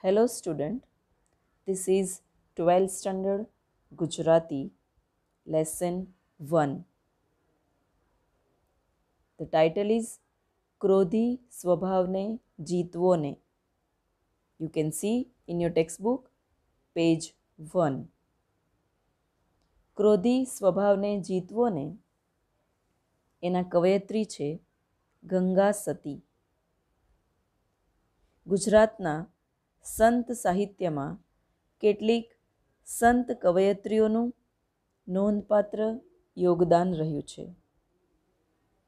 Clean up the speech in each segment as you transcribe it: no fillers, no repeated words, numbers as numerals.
Hello student, this is 12th standard Gujarati lesson 1. The title is ક્રોધી સ્વભાવને જીતવો ને. You can see in your textbook page 1. ક્રોધી સ્વભાવને જીતવો ને એના કવયત્રી છે ગંગા સતી. ગુજરાતના સંત સાહિત્યમાં કેટલીક સંત કવયત્રીઓનું નોંધપાત્ર યોગદાન રહ્યું છે.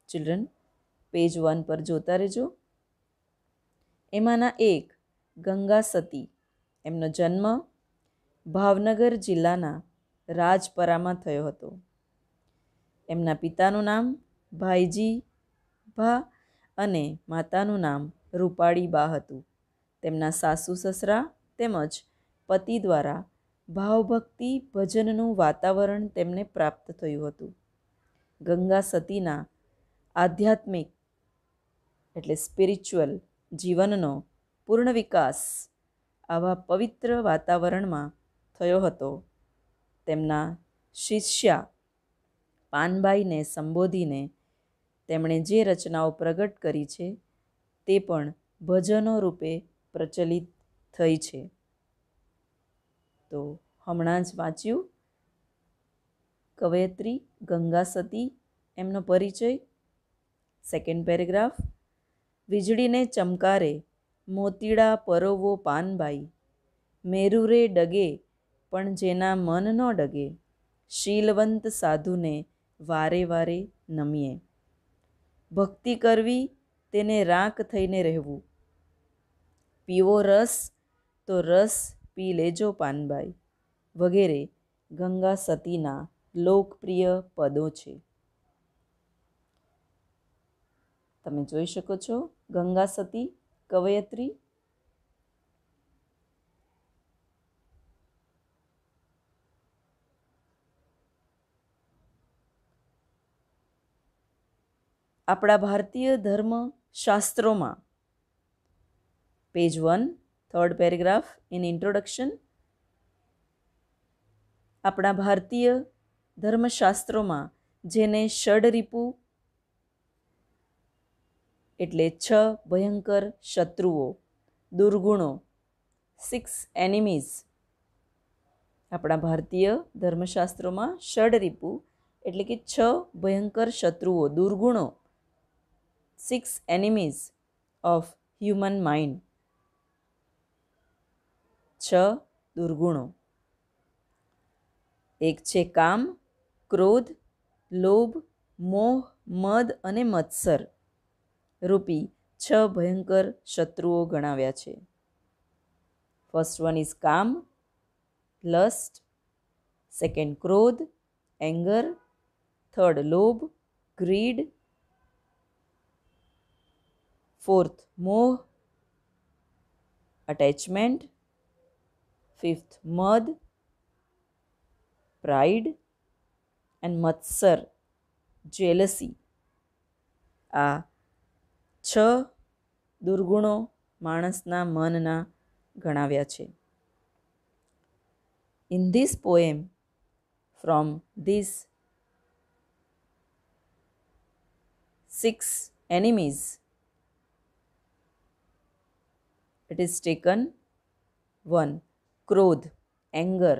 ચિલ્ડ્રન, પેજ 1 પર જોતા રહેજો. એમાંના એક ગંગા સતી, એમનો જન્મ ભાવનગર જિલ્લાના રાજપરામાં થયો હતો. એમના પિતાનું નામ ભાઈજી ભા અને માતાનું નામ રૂપાળીબા હતું. તેમના સાસુ સસરા તેમજ પતિ દ્વારા ભાવભક્તિ ભજનનું વાતાવરણ તેમને પ્રાપ્ત થયું હતું. ગંગા સતીના આધ્યાત્મિક એટલે સ્પિરિચ્યુઅલ જીવનનો પૂર્ણ વિકાસ આવા પવિત્ર વાતાવરણમાં થયો હતો. તેમના શિષ્યા પાનબાઈને સંબોધીને તેમણે જે રચનાઓ પ્રગટ કરી છે તે પણ ભજનો રૂપે પ્રચલિત થઈ છે. તો હમણાં જ વાંચ્યું કવયત્રી ગંગા સતી, એમનો પરિચય. Second paragraph. વીજળીને ચમકારે મોતીડા પરોવો પાનબાઈ, મેરુરે ડગે પણ જેના મન ન ડગે, શીલવંત સાધુને વારે વારે નમીએ. ભક્તિ કરવી તેને રાખ થઈને રહેવું, પીવો રસ તો રસ પી લેજો પાનબાઈ, વગેરે ગંગા સતીના લોકપ્રિય પદો છે. તમે જોઈ શકો છો ગંગા સતી કવયત્રી. આપણા ભારતીય ધર્મ શાસ્ત્રોમાં page 1 third paragraph in introduction. આપણા ભારતીય ધર્મશાસ્ત્રોમાં જેને ષડરીપુ એટલે 6 ભયંકર શત્રુઓ, દુર્ગુણો, 6 એનિમીઝ. આપણા ભારતીય ધર્મશાસ્ત્રોમાં ષડરીપુ એટલે કે 6 ભયંકર શત્રુઓ, દુર્ગુણો, 6 એનિમીઝ ઓફ હ્યુમન માઇન્ડ. 6 દુર્ગુણો. એક છે કામ, ક્રોધ, લોભ, મોહ, મદ અને મત્સર રૂપી 6 ભયંકર શત્રુઓ ગણાવ્યા છે. ફર્સ્ટ વન ઇઝ કામ, લસ્ટ. સેકન્ડ ક્રોધ, એંગર. થર્ડ લોભ, ગ્રીડ. ફોર્થ મોહ, અટેચમેન્ટ. ફિફ્થ મદ, પ્રાઇડ. એન્ડ મત્સર, જેલસી. આ 6 દુર્ગુણો માણસના મનના ગણાવ્યા છે. In this poem, from this 6 enemies, it is taken 1 ક્રોધ, anger,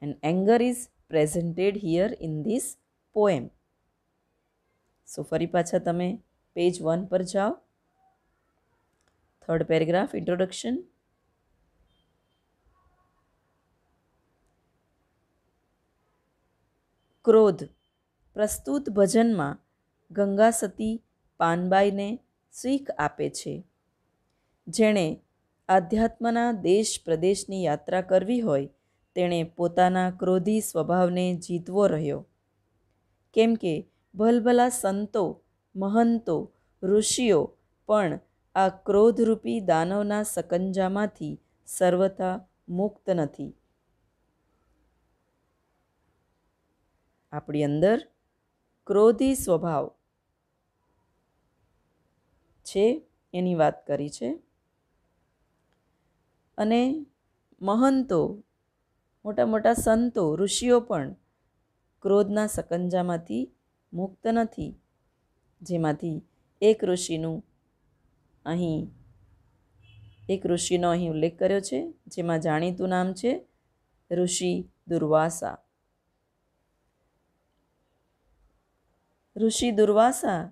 and anger is presented here in this poem. So ફરી પાછા તમે પેજ 1 પર જાઓ. Third paragraph introduction. ક્રોધ. પ્રસ્તુત ભજનમાં ગંગા સતી પાનબાઈને શીખ આપે છે. જેણે આધ્યાત્મના દેશ પ્રદેશની યાત્રા કરવી હોય તેણે પોતાના ક્રોધી સ્વભાવને જીતવો રહ્યો. કેમ કે ભલભલા સંતો, મહંતો, ઋષિઓ પણ આ ક્રોધરૂપી દાનવના સકંજામાંથી સર્વથા મુક્ત નથી. આપણી અંદર ક્રોધી સ્વભાવ છે એની વાત કરી છે. અને મહંતો, મોટા મોટા સંતો, ઋષિઓ પણ ક્રોધના સકંજામાંથી મુક્ત નથી, જેમાંથી એક ઋષિનો અહીં ઉલ્લેખ કર્યો છે, જેમાં જાણીતું નામ છે ઋષિ દુર્વાસા. ઋષિ દુર્વાસા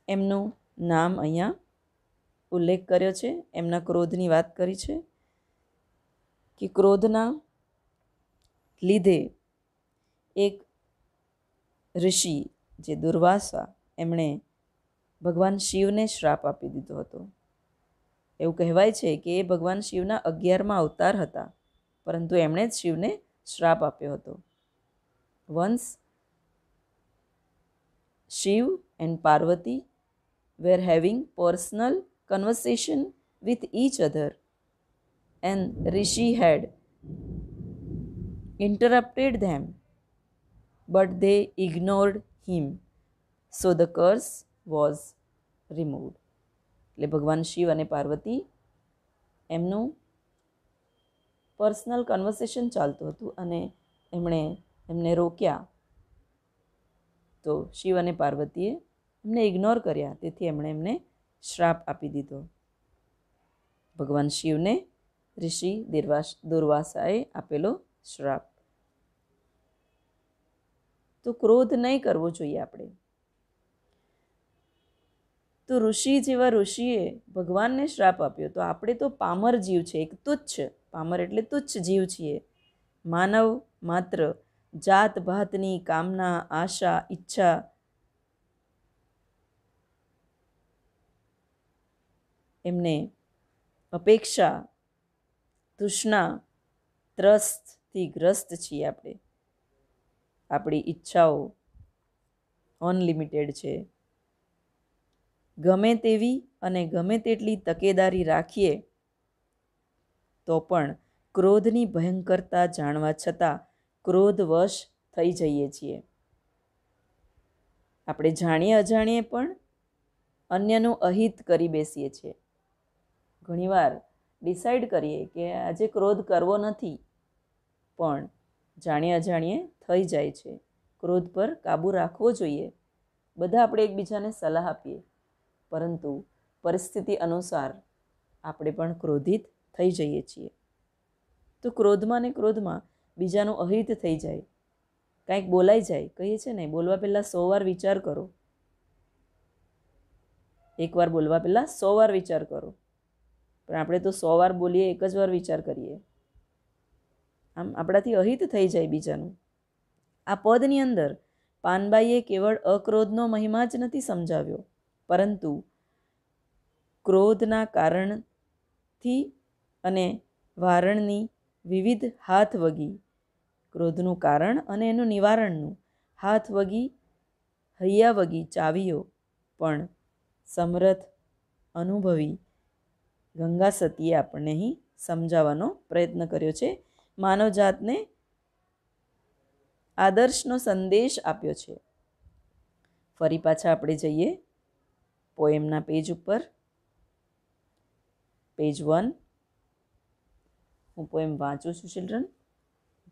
એમનું નામ અહીંયા ઉલ્લેખ કર્યો છે. એમના ક્રોધની વાત કરી છે કે ક્રોધના લીધે એક ઋષિ જે દુર્વાસા એમણે ભગવાન શિવને શ્રાપ આપી દીધો હતો. એવું કહેવાય છે કે એ ભગવાન શિવના 11મા અવતાર હતા, પરંતુ એમણે જ શિવને શ્રાપ આપ્યો હતો. Once Shiv and Parvati were having personal conversation with each other, and Rishi had interrupted them, but they ignored him, so the curse was removed. એટલે ભગવાન શિવ અને પાર્વતી એમનું પર્સનલ કન્વર્સેશન ચાલતું હતું અને એમને રોક્યા, તો શિવ અને પાર્વતીએ એમને ઇગ્નોર કર્યા, તેથી એમણે એમને શ્રાપ આપી દીધો. ભગવાન શિવને ઋષિ દુર્વાસાએ આપેલો શ્રાપ. તો ક્રોધ નહીં કરવો જોઈએ આપણે. તો ઋષિ જેવા ઋષિએ ભગવાનને શ્રાપ આપ્યો, તો આપણે તો પામર જીવ છે, એક તુચ્છ, પામર એટલે તુચ્છ જીવ છીએ. માનવ માત્ર જાત ભાતની કામના, આશા, ઈચ્છા એમને અપેક્ષા, તૃષ્ણા, ત્રસ્તથી ગ્રસ્ત છીએ આપણે. આપણી ઈચ્છાઓ અનલિમિટેડ છે. ગમે તેવી અને ગમે તેટલી તકેદારી રાખીએ તો પણ ક્રોધની ભયંકરતા જાણવા છતાં ક્રોધવશ થઈ જઈએ છીએ. આપણે જાણીએ અજાણીએ પણ અન્યનું અહિત કરી બેસીએ છીએ. ઘણીવાર ડિસાઈડ કરીએ કે આજે ક્રોધ કરવો નથી, પણ જાણીએ અજાણીએ થઈ જાય છે. ક્રોધ પર કાબૂ રાખવો જોઈએ. બધા આપણે એકબીજાને સલાહ આપીએ, પરંતુ પરિસ્થિતિ અનુસાર આપણે પણ ક્રોધિત થઈ જઈએ છીએ. તો ક્રોધમાં ને ક્રોધમાં બીજાનું અહિત થઈ જાય, કાંઈક બોલાઈ જાય. કહીએ છે ને, બોલવા પહેલાં 100 વાર વિચાર કરો. એકવાર બોલવા પહેલાં 100 વાર વિચાર કરો, પણ આપણે તો 100 વાર બોલીએ, એક જ વાર વિચાર કરીએ. આમ આપણાથી અહિત થઈ જાય બીજાનું. આ પદની અંદર પાનબાઈએ કેવળ અક્રોધનો મહિમા જ નથી સમજાવ્યો, પરંતુ ક્રોધના કારણથી અને વારણની વિવિધ હાથવગી, ક્રોધનું કારણ અને એનું નિવારણનું હાથવગી, હૈયાવગી ચાવીઓ પણ સમર્થ અનુભવી ગંગા સતીએ આપણને અહીં સમજાવવાનો પ્રયત્ન કર્યો છે. માનવજાતને આદર્શનો સંદેશ આપ્યો છે. ફરી પાછા આપણે જઈએ પોએમના પેજ ઉપર, પેજ 1. હું પોએમ વાંચું છું ચિલ્ડ્રન,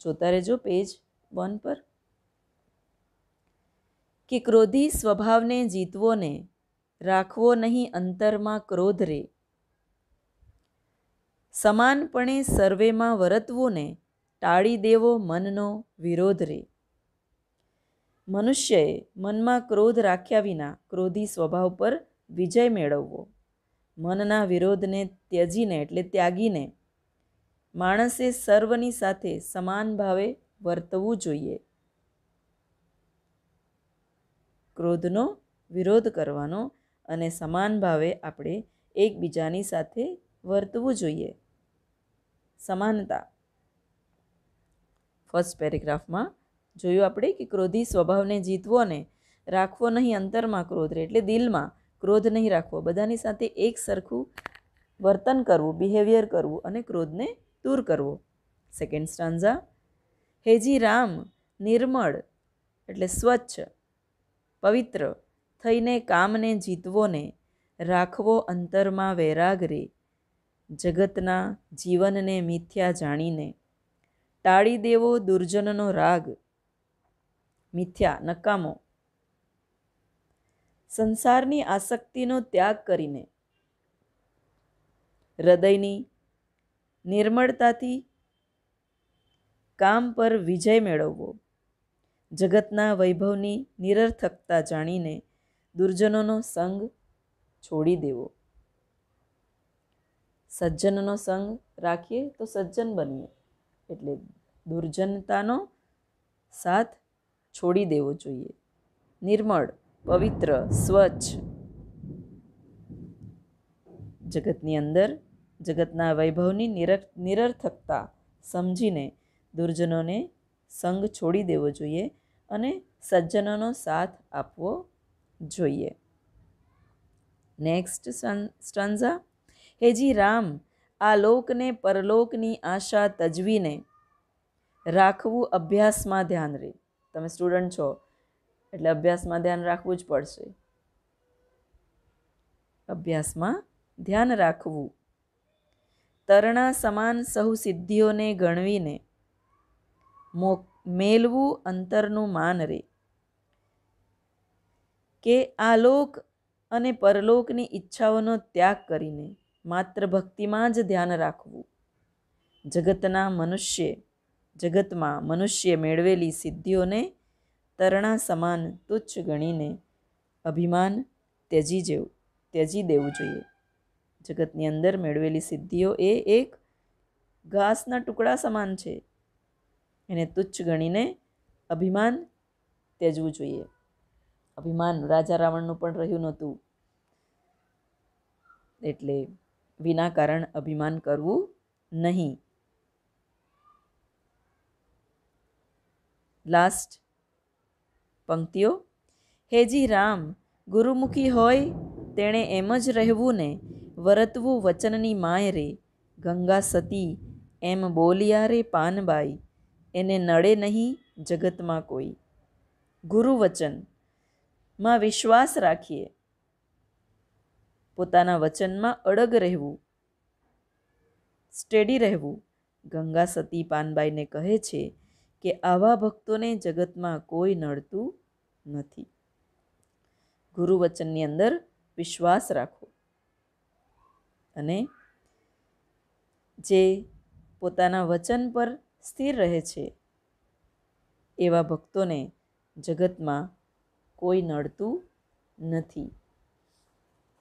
જોતા રહેજો પેજ 1 પર. કે ક્રોધી સ્વભાવને જીતવો ને, રાખવો નહીં અંતરમાં ક્રોધ રે. સમાનપણે સર્વેમાં વર્તવું ને, ટાળી દેવો મનનો વિરોધ રે. મનુષ્યએ મનમાં ક્રોધ રાખ્યા વિના ક્રોધી સ્વભાવ પર વિજય મેળવવો. મનના વિરોધને ત્યજીને એટલે ત્યાગીને માણસે સર્વની સાથે સમાન ભાવે વર્તવું જોઈએ. ક્રોધનો વિરોધ કરવાનો અને સમાન ભાવે આપણે એકબીજાની સાથે વર્તવું જોઈએ. સમાનતા. ફર્સ્ટ પેરેગ્રાફમાં જોયું આપણે કે ક્રોધી સ્વભાવને જીતવો ને, રાખવો નહીં અંતરમાં ક્રોધ રે, એટલે દિલમાં ક્રોધ નહીં રાખવો, બધાની સાથે એક સરખું વર્તન કરવું, બિહેવિયર કરવું અને ક્રોધને દૂર કરવો. Second stanza. હેજી રામ નિર્મળ એટલે સ્વચ્છ, પવિત્ર થઈને કામને જીતવો ને, રાખવો અંતરમાં વૈરાગ રે. જગતના જીવનને મિથ્યા જાણીને ટાળી દેવો દુર્જનનો રાગ, મિથ્યા નકામો. સંસારની આસક્તિનો ત્યાગ કરીને હૃદયની નિર્મળતાથી કામ પર વિજય મેળવવો. જગતના વૈભવની નિરર્થકતા જાણીને દુર્જનોનો સંગ છોડી દેવો. સજ્જનનો સંગ રાખીએ તો સજ્જન બનીએ, એટલે દુર્જનતાનો સાથ છોડી દેવો જોઈએ. નિર્મળ, પવિત્ર, સ્વચ્છ જગતની અંદર જગતના વૈભવની નિરર્થકતા સમજીને દુર્જનોને સંગ છોડી દેવો જોઈએ અને સજ્જનોનો સાથ આપવો જોઈએ. Next stanza. હેજી રામ, આ લોકને પરલોકની આશા તજવીને રાખવું અભ્યાસમાં ધ્યાન રહે. તમે સ્ટુડન્ટ છો એટલે અભ્યાસમાં ધ્યાન રાખવું જ પડશે. અભ્યાસમાં ધ્યાન રાખવું. તરણા સમાન સહુ સિદ્ધિઓને ગણવીને મેલવું અંતરનું માન રે. કે આ લોક અને પરલોકની ઈચ્છાઓનો ત્યાગ કરીને માત્ર ભક્તિમાં જ ધ્યાન રાખવું. જગતમાં મનુષ્ય મેળવેલી સિદ્ધિઓને તરણા સમાન તુચ્છ ગણીને અભિમાન ત્યજી દેવું જોઈએ. જગતની અંદર મેળવેલી સિદ્ધિઓ એ એક ઘાસના ટુકડા સમાન છે. એને તુચ્છ ગણીને અભિમાન ત્યજવું જોઈએ. અભિમાન રાજા રાવણનું પણ રહ્યું નહોતું, એટલે વિના કારણ અભિમાન કરવું નહીં. લાસ્ટ પંક્તિઓ. હેજી રામ, ગુરુમુખી હોય તેણે એમ જ રહેવું ને વરતવું વચનની માય રે. ગંગા સતી એમ બોલિયા રે પાનબાઈ, એને નડે નહીં જગતમાં કોઈ. ગુરુ વચનમાં વિશ્વાસ રાખીએ, પોતાના વચનમાં અડગ રહેવું, સ્ટેડી રહેવું. ગંગા સતી પાનબાઈને કહે છે કે આવા ભક્તોને જગતમાં કોઈ નડતું નથી. ગુરુ વચનની અંદર વિશ્વાસ રાખો અને જે પોતાના વચન પર સ્થિર રહે છે એવા ભક્તોને જગતમાં કોઈ નડતું નથી.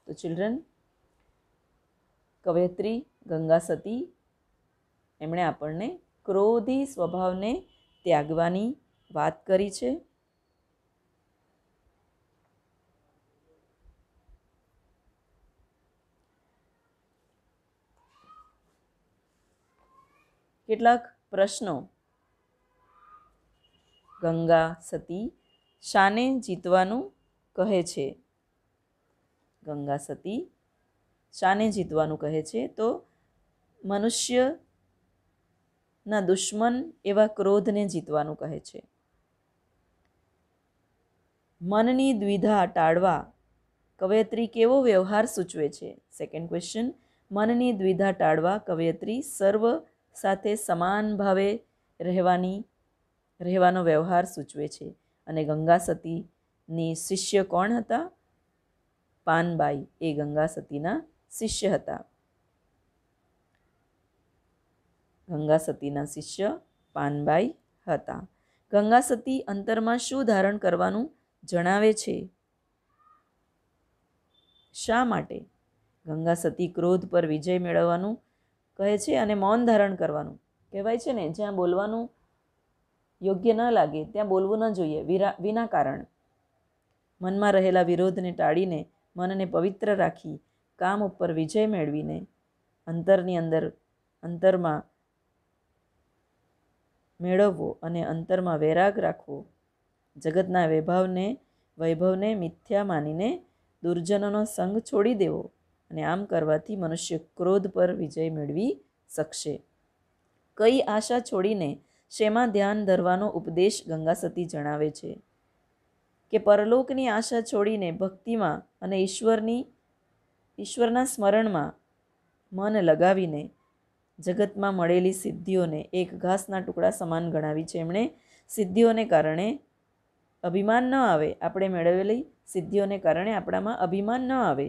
તો ચિલ્ડ્રન, કવયત્રી ગંગા સતી એમણે આપણને ક્રોધી સ્વભાવને ત્યાગવાની વાત કરી છે. કેટલાક પ્રશ્નો. ગંગા સતી શાને જીતવાનું કહે છે? ગંગા સતી શાને જીતવાનું કહે છે? તો મનુષ્યના દુશ્મન એવા ક્રોધને જીતવાનું કહે છે. મનની દ્વિધા ટાળવા કવયત્રી કેવો વ્યવહાર સૂચવે છે? Second question. મનની દ્વિધા ટાળવા કવયત્રી સર્વ સાથે સમાન ભાવે રહેવાનો વ્યવહાર સૂચવે છે. અને ગંગા સતીની શિષ્ય કોણ હતા? પાનબાઈ એ ગંગા સતીના શિષ્ય હતા. ગંગા સતીના શિષ્ય પાનબાઈ હતા. ગંગા સતી અંતરમાં શું ધારણ કરવાનું જણાવે છે? શા માટે? ગંગા સતી ક્રોધ પર વિજય મેળવવાનું કહે છે અને મૌન ધારણ કરવાનું. કહેવાય છે ને, જ્યાં બોલવાનું યોગ્ય ન લાગે ત્યાં બોલવું ન જોઈએ વિના કારણ. મનમાં રહેલા વિરોધને ટાળીને મનને પવિત્ર રાખી કામ ઉપર વિજય મેળવીને અંતરમાં મેળવવો અને અંતરમાં વૈરાગ રાખવો. જગતના વૈભવને મિથ્યા માનીને દુર્જનોનો સંગ છોડી દેવો. અને આમ કરવાથી મનુષ્ય ક્રોધ પર વિજય મેળવી શકશે. કઈ આશા છોડીને શેમાં ધ્યાન ધરવાનો ઉપદેશ ગંગા સતી જણાવે છે? કે પરલોકની આશા છોડીને ભક્તિમાં અને ઈશ્વરના સ્મરણમાં મન લગાવીને જગતમાં મળેલી સિદ્ધિઓને એક ઘાસના ટુકડા સમાન ગણાવી છે. એમણે સિદ્ધિઓને કારણે અભિમાન ન આવે, આપણે મેળવેલી સિદ્ધિઓને કારણે આપણામાં અભિમાન ન આવે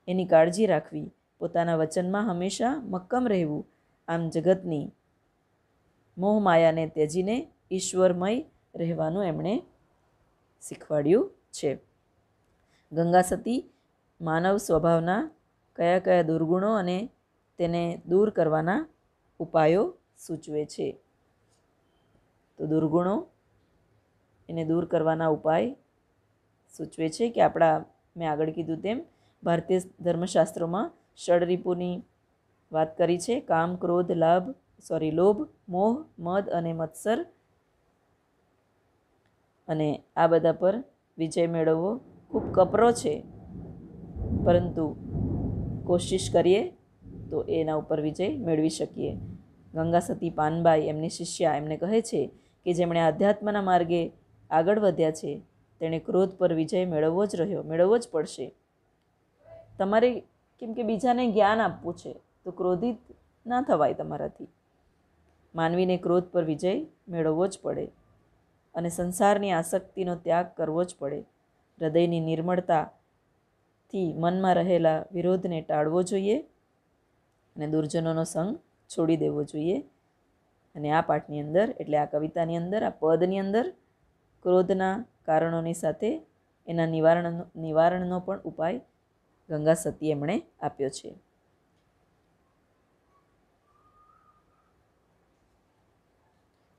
એની કાળજી રાખવી, પોતાના વચનમાં હંમેશા મક્કમ રહેવું. આમ જગતની મોહમાયાને ત્યજીને ઈશ્વરમય રહેવાનું એમણે શીખવાડ્યું છે. ગંગા સતી માનવ સ્વભાવના કયા કયા દુર્ગુણો અને તેને દૂર કરવાના ઉપાયો સૂચવે છે. તો દુર્ગુણો એને દૂર કરવાના ઉપાય સૂચવે છે કે મેં આગળ કીધું તેમ ભારતીય ધર્મશાસ્ત્રોમાં ષડરીપુની વાત કરી છે. કામ, ક્રોધ, લોભ, મોહ, મદ અને મત્સર. અને આ બધા પર વિજય મેળવવો ખૂબ કપરો છે, પરંતુ કોશિશ કરીએ તો એના ઉપર વિજય મેળવી શકીએ. ગંગા સતી પાનબાઈ એમની શિષ્યા એમને કહે છે કે જેમણે આધ્યાત્મના માર્ગે આગળ વધ્યા છે તેણે ક્રોધ પર વિજય મેળવવો જ પડશે. તમારે કેમ કે બીજાને જ્ઞાન આપવું છે તો ક્રોધિત ના થવાય તમારાથી. માનવીને ક્રોધ પર વિજય મેળવવો જ પડે અને સંસારની આસક્તિનો ત્યાગ કરવો જ પડે. હૃદયની નિર્મળતાથી મનમાં રહેલા વિરોધને ટાળવો જોઈએ અને દુર્જનોનો સંગ છોડી દેવો જોઈએ. અને આ પાઠની અંદર, એટલે આ કવિતાની અંદર, આ પદની અંદર ક્રોધના કારણોની સાથે એના નિવારણનો પણ ઉપાય ગંગા સતી એમણે આપ્યો છે.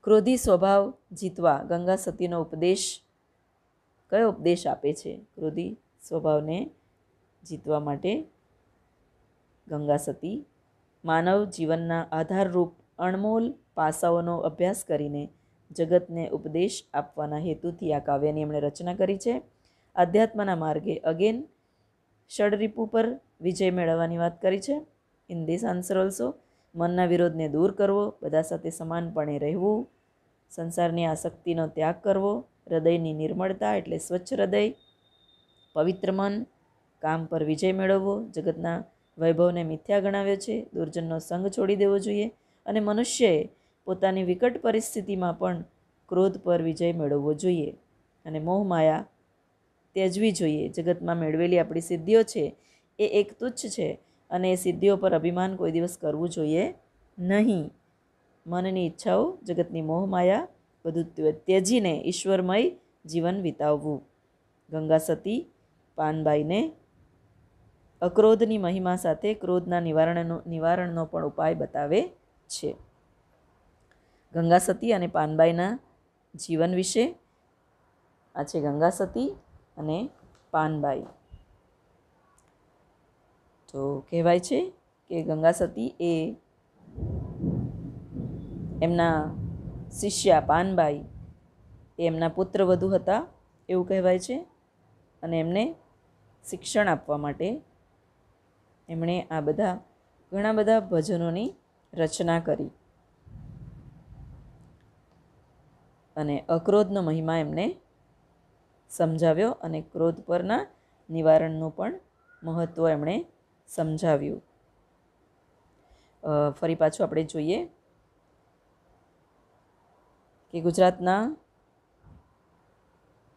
ક્રોધી સ્વભાવ જીતવા ગંગા સતીનો કયો ઉપદેશ આપે છે? ક્રોધી સ્વભાવને જીતવા માટે ગંગા સતી માનવ જીવનના આધારરૂપ અણમોલ પાસાઓનો અભ્યાસ કરીને જગતને ઉપદેશ આપવાના હેતુથી આ કાવ્યની એમણે રચના કરી છે. આધ્યાત્મના માર્ગે અગેન ષડરીપુ પર વિજય મેળવવાની વાત કરી છે. ઇન ધીસ આન્સર ઓલ્સો મનના વિરોધને દૂર કરવો, બધા સાથે સમાનપણે રહેવું, સંસારની આસક્તિનો ત્યાગ કરવો, હૃદયની નિર્મળતા એટલે સ્વચ્છ હૃદય, પવિત્ર મન, કામ પર વિજય મેળવવો, જગતના વૈભવને મિથ્યા ગણાવ્યો છે, દુર્જનનો સંગ છોડી દેવો જોઈએ અને મનુષ્યએ પોતાની વિકટ પરિસ્થિતિમાં પણ ક્રોધ પર વિજય મેળવવો જોઈએ અને મોહમાયા ત્યજવી જોઈએ. જગતમાં મેળવેલી આપણી સિદ્ધિઓ છે એ એક તુચ્છ છે અને એ સિદ્ધિઓ પર અભિમાન કોઈ દિવસ કરવું જોઈએ નહીં. મનની ઈચ્છાઓ, જગતની મોહમાયા બધું ત્યજીને ઈશ્વરમય જીવન વિતાવવું. ગંગા સતી પાનબાઈને અક્રોધની મહિમા સાથે ક્રોધના નિવારણનો પણ ઉપાય બતાવે છે. ગંગા સતી અને પાનબાઈના જીવન વિશે આ છે ગંગા સતી અને પાનબાઈ. તો કહેવાય છે કે ગંગા સતી એ એમના શિષ્યા પાનબાઈ એ એમના પુત્રવધુ હતા એવું કહેવાય છે અને એમને શિક્ષણ આપવા માટે એમણે ઘણા બધા ભજનોની રચના કરી અને અક્રોધનો મહિમા એમને સમજાવ્યો અને ક્રોધ પરના નિવારણનું પણ મહત્ત્વ એમણે સમજાવ્યું. ફરી પાછું આપણે જોઈએ કે ગુજરાતના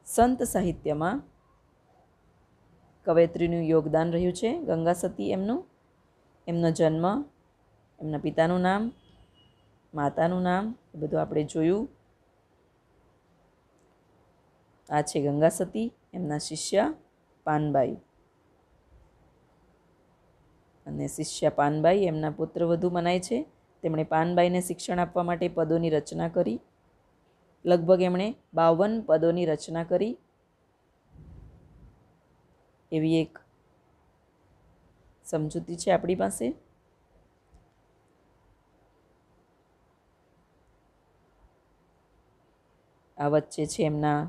સંત સાહિત્યમાં કવયત્રીનું યોગદાન રહ્યું છે. ગંગા સતી એમનો જન્મ, એમના પિતાનું નામ, માતાનું નામ એ બધું આપણે જોયું. આ છે ગંગા સતી, એમના શિષ્યા પાનબાઈ. અને શિષ્યા પાનબાઈ એમના પુત્રવધુ મનાય છે. તેમણે પાનબાઈને શિક્ષણ આપવા માટે પદોની રચના કરી. લગભગ એમણે 52 પદોની રચના કરી એવી એક સમજૂતી છે આપણી પાસે. આ વચ્ચે છે એમના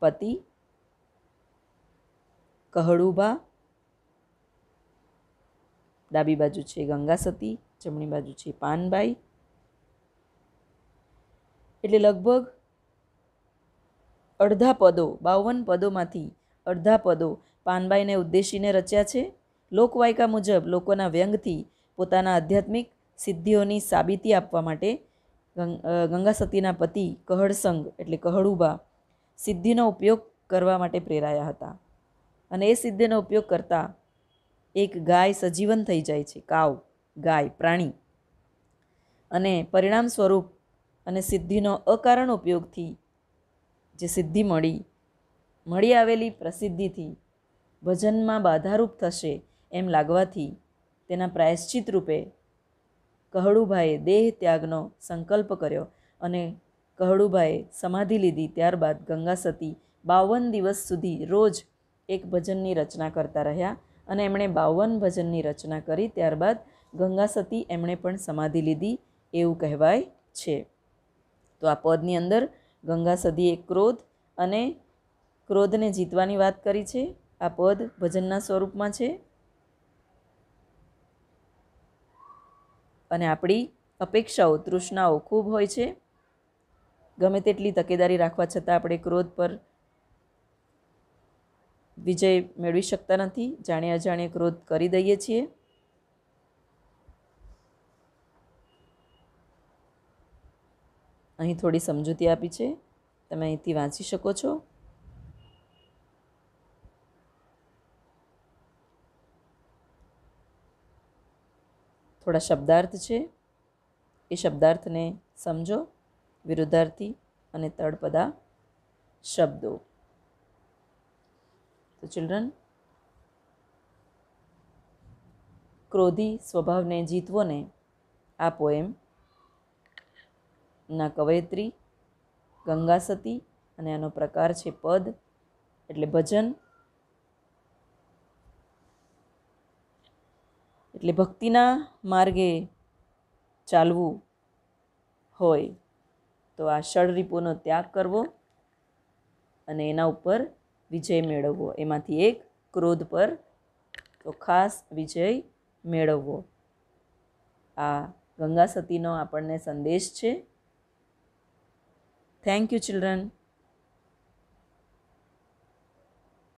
પતિ કહડુભા, ડાબી બાજુ છે ગંગા સતી, જમણી બાજુ છે પાનબાઈ. એટલે લગભગ અડધા પદો, 52 પદોમાંથી અડધા પદો પાનબાઈને ઉદ્દેશીને રચ્યા છે. લોકવાયકા મુજબ લોકોના વ્યંગથી પોતાના આધ્યાત્મિક સિદ્ધિઓની સાબિતી આપવા માટે ગંગા સતીના પતિ કહડસંગ એટલે કહડુબા સિદ્ધિનો ઉપયોગ કરવા માટે પ્રેરાયા હતા. અને એ સિદ્ધિનો ઉપયોગ કરતા એક ગાય સજીવન થઈ જાય છે, કાવ, ગાય, પ્રાણી. અને પરિણામ સ્વરૂપ અને સિદ્ધિનો અકારણ ઉપયોગથી જે સિદ્ધિ મળી આવેલી પ્રસિદ્ધિથી ભજનમાં બાધારૂપ થશે એમ લાગવાથી તેના પ્રાયશ્ચિત રૂપે કહડુભાઈએ દેહ ત્યાગનો સંકલ્પ કર્યો અને કહડુભાઈએ સમાધિ લીધી. ત્યારબાદ ગંગા સતી 52 દિવસ સુધી રોજ એક ભજનની રચના કરતા રહ્યા અને એમણે 52 ભજનની રચના કરી. ત્યારબાદ ગંગા સતી એમણે પણ સમાધિ લીધી એવું કહેવાય છે. તો આ પદની અંદર ગંગા સતીએ ક્રોધ અને ક્રોધને જીતવાની વાત કરી છે. આ પદ ભજનના સ્વરૂપમાં છે. અને આપણી અપેક્ષાઓ, તૃષ્ણાઓ ખૂબ હોય છે. ગમે તેટલી તકેદારી રાખવા છતાં આપણે ક્રોધ પર વિજય મેળવી શકતા નથી. જાણે અજાણે ક્રોધ કરી દઈએ છીએ. અહીં થોડી સમજૂતી આપી છે, તમે અહીંથી વાંચી શકો છો. થોડા શબ્દાર્થ છે, એ શબ્દાર્થને સમજો. વિરુદ્ધાર્થી અને તળપદા શબ્દો. તો ચિલ્ડ્રન, ક્રોધી સ્વભાવને જીતવો ને આ પોએમ ના કવયત્રી ગંગા સતી અને આનો પ્રકાર છે પદ એટલે ભજન. એટલે ભક્તિના માર્ગે ચાલવું હોય તો આ ષડરીપોનો ત્યાગ કરવો અને એના ઉપર વિજય મેળવવો. એમાંથી એક ક્રોધ પર તો ખાસ વિજય મેળવવો. આ ગંગા સતીનો આપણને સંદેશ છે. Thank you children.